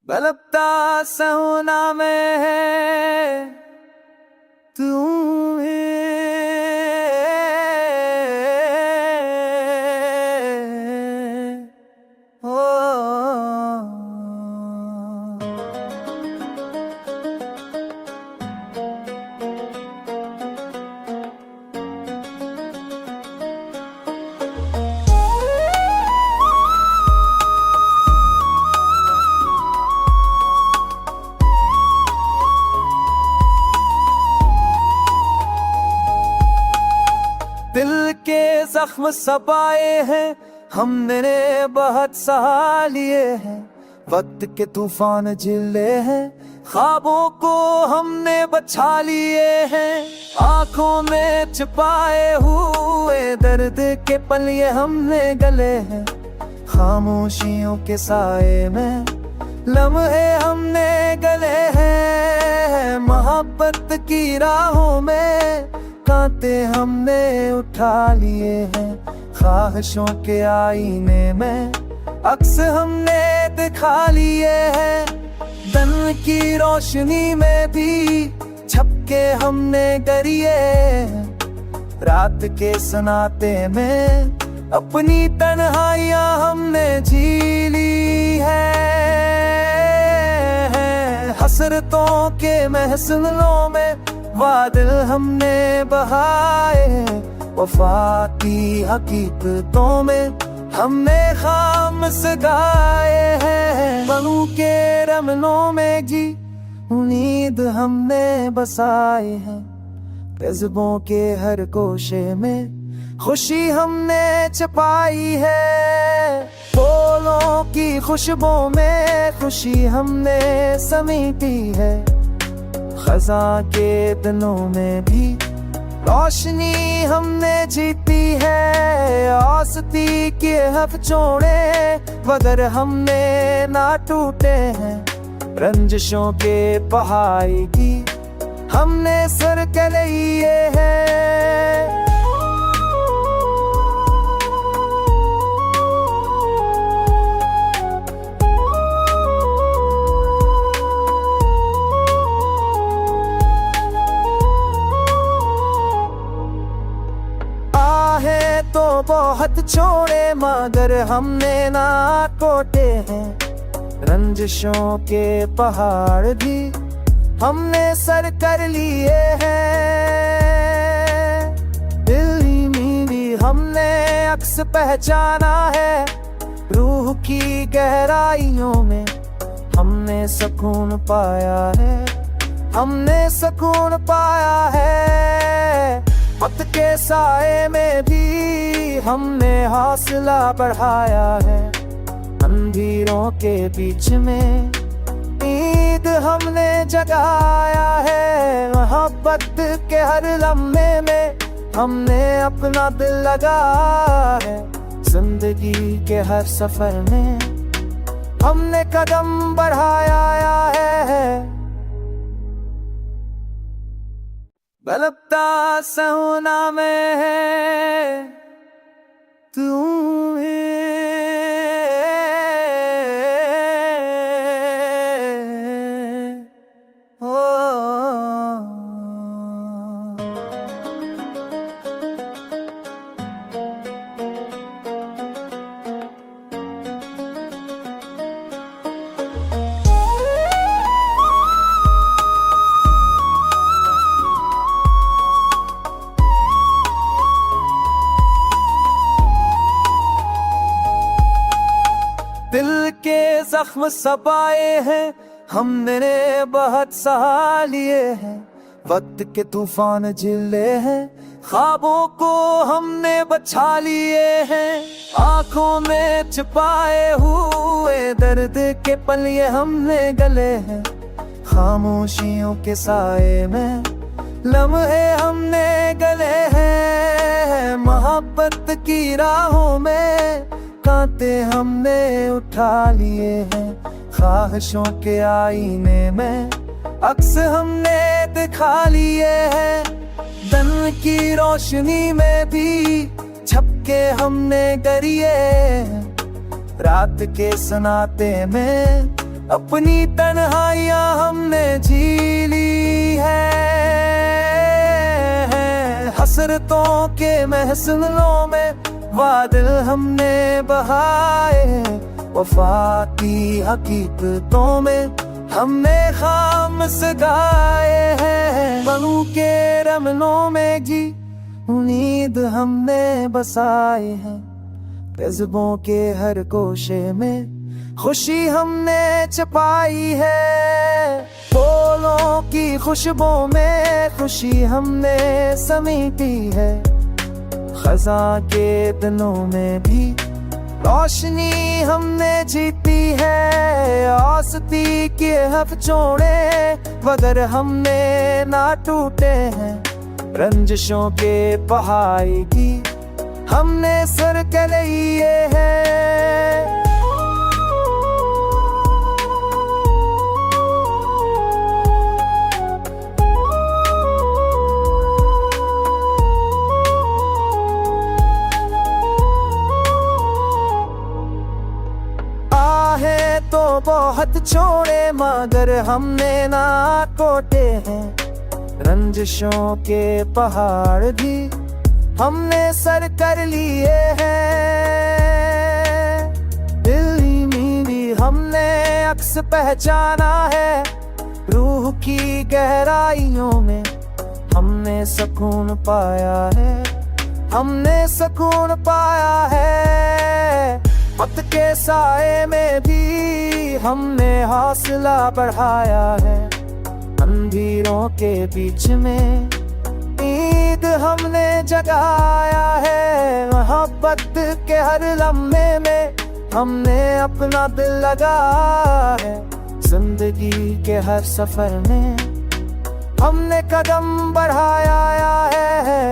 बलकता सहुना में है तुम्हें ओ दिल के जख्म सपाए हैं हमने बहुत सहा लिए हैं, वक्त के तूफान झेले हैं, ख्वाबों को हमने बचा लिए हैं, आंखों में छुपाए हुए दर्द के पलिए हमने गले हैं, खामोशियों के साए में लम्हे हमने गले हैं, मोहब्बत की राहों में कांटे हमने उठा लिए हैं, ख्वाहिशों के आईने में अक्स हमने दिखा लिए हैं, दिन की रोशनी में भी छपके हमने गरिए, रात के सनाते में अपनी तन्हाइयां हमने जी ली है, हसरतों के महफिलों में बादल हमने बहाए, वफा की हकीकतों में हमने खामोश गाए हैं, बनू के रमनों में जी उम्मीद हमने बसाए हैं, जज्बों के हर गोशे में खुशी हमने छुपाई है, फूलों की खुशबू में खुशी हमने समेटी है, खजा के दिनों में भी रोशनी हमने जीती है, औसती के हफ छोड़े वगर हमने ना टूटे हैं, रंजिशों के पहाड़ी की हमने सर के लिए है, तो बहुत छोड़े मगर हमने ना टूटे हैं, रंजिशों के पहाड़ भी हमने सर कर लिए हैं, दिल में भी हमने अक्स पहचाना है, रूह की गहराइयों में हमने सुकून पाया है, हमने सुकून पाया है, वक्त के साए में भी हमने हौसला बढ़ाया है, अंधेरों के बीच में ईद हमने जगाया है, मोहब्बत के हर लम्हे में हमने अपना दिल लगाया है, जिंदगी के हर सफर में हमने कदम बढ़ाया है, बलकता सहुना में है तुम्हें ओ दिल के जख्म सपाए हैं हमने बहुत सहा लिए हैं, वक्त के तूफान झेले हैं, ख्वाबों को हमने बचा लिए हैं, आंखों में छुपाए हुए दर्द के पलिए हमने गले हैं, खामोशियों के साए में लम्हे हमने गले हैं, मोहब्बत की राहों में कांटे हमने उठा लिए हैं, ख्वाहिशों के आईने में अक्स हमने दिखा लिए हैं, दिन की रोशनी में भी छपके हमने गरिए, रात के सनाते में अपनी तन्हाइयां हमने जी ली है। हसरतों के महफिलों में बादल हमने बहाए, वफा की हकीकतों में हमने खामोश गाए हैं। बनू के रमनों में जी उम्मीद हमने बसाए हैं, जज्बों के हर कोशे में खुशी हमने छुपाई है। फूलों की खुशबू में खुशी हमने समेटी है, खजा के दिनों में भी रोशनी हमने जीती है। औसती के हफ जोड़े वगर हमने ना टूटे हैं, रंजिशों के पहाड़ी की हमने सर कर लिए है। तो बहुत छोड़े मगर हमने ना टूटे हैं, रंजिशों के पहाड़ भी हमने सर कर लिए हैं। दिल में भी हमने अक्स पहचाना है, रूह की गहराइयों में हमने सुकून पाया है, हमने सुकून पाया है। वक्त के साए में भी हमने हौसला बढ़ाया है, अंधेरों के बीच में ईद हमने जगाया है। मोहब्बत के हर लम्हे में हमने अपना दिल लगाया है, जिंदगी के हर सफर में हमने कदम बढ़ाया है।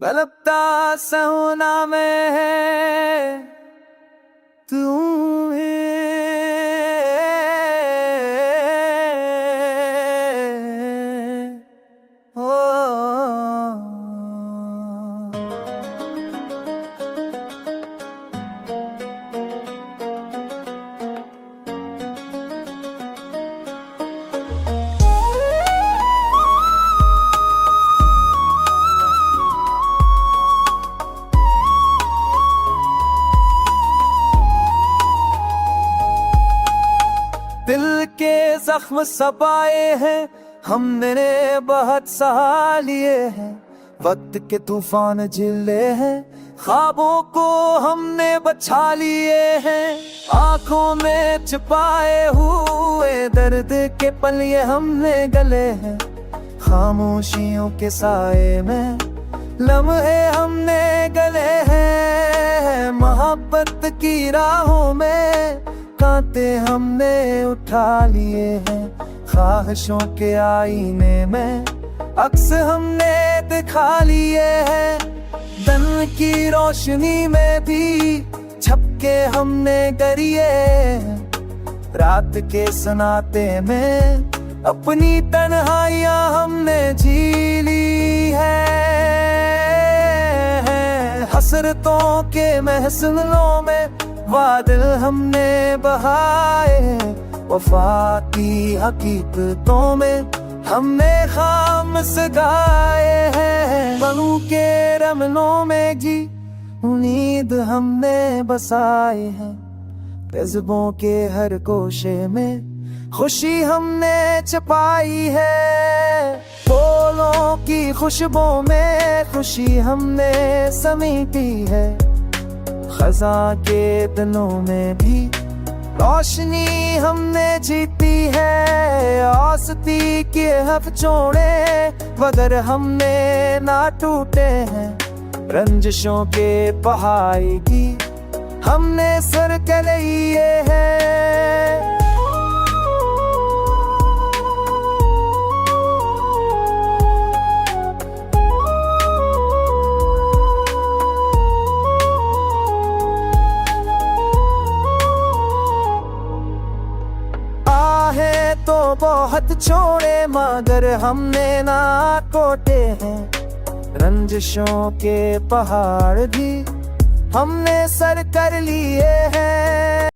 बलकता सहुना में है तुम्हें, दिल के जख्म सपाए हैं हमने बहुत सहा लिए हैं। वक्त के तूफान झेले हैं, ख्वाबों को हमने बचा लिए हैं। आंखों में छुपाए हुए दर्द के पलिए हमने गले हैं, खामोशियों के साए में लम्हे हमने गले हैं। मोहब्बत की राहों में कांटे हमने उठा लिए हैं, ख्वाहिशों के आईने में अक्स हमने दिखा लिए हैं। दिन की रोशनी में भी छपके हमने गरिए, रात के सन्नाटे में अपनी तन्हाइयां हमने जी ली है। हसरतों के महफिलों में बादल हमने बहाए, वफा की हकीकतों में हमने खामोश गाए हैं। बनू के रमनों में जी उम्मीद हमने बसाए हैं, जज्बों के हर कोशे में खुशी हमने छुपाई है। फूलों की खुशबू में खुशी हमने समेटी है, खजा के दिनों में भी रोशनी हमने जीती है। औसती के हफ जोड़े वगर हमने ना टूटे हैं, रंजिशों के पहाड़ी की हमने सर कर लिए है। तो बहुत छोड़े मगर हमने ना टूटे हैं, रंजिशों के पहाड़ भी हमने सर कर लिए हैं।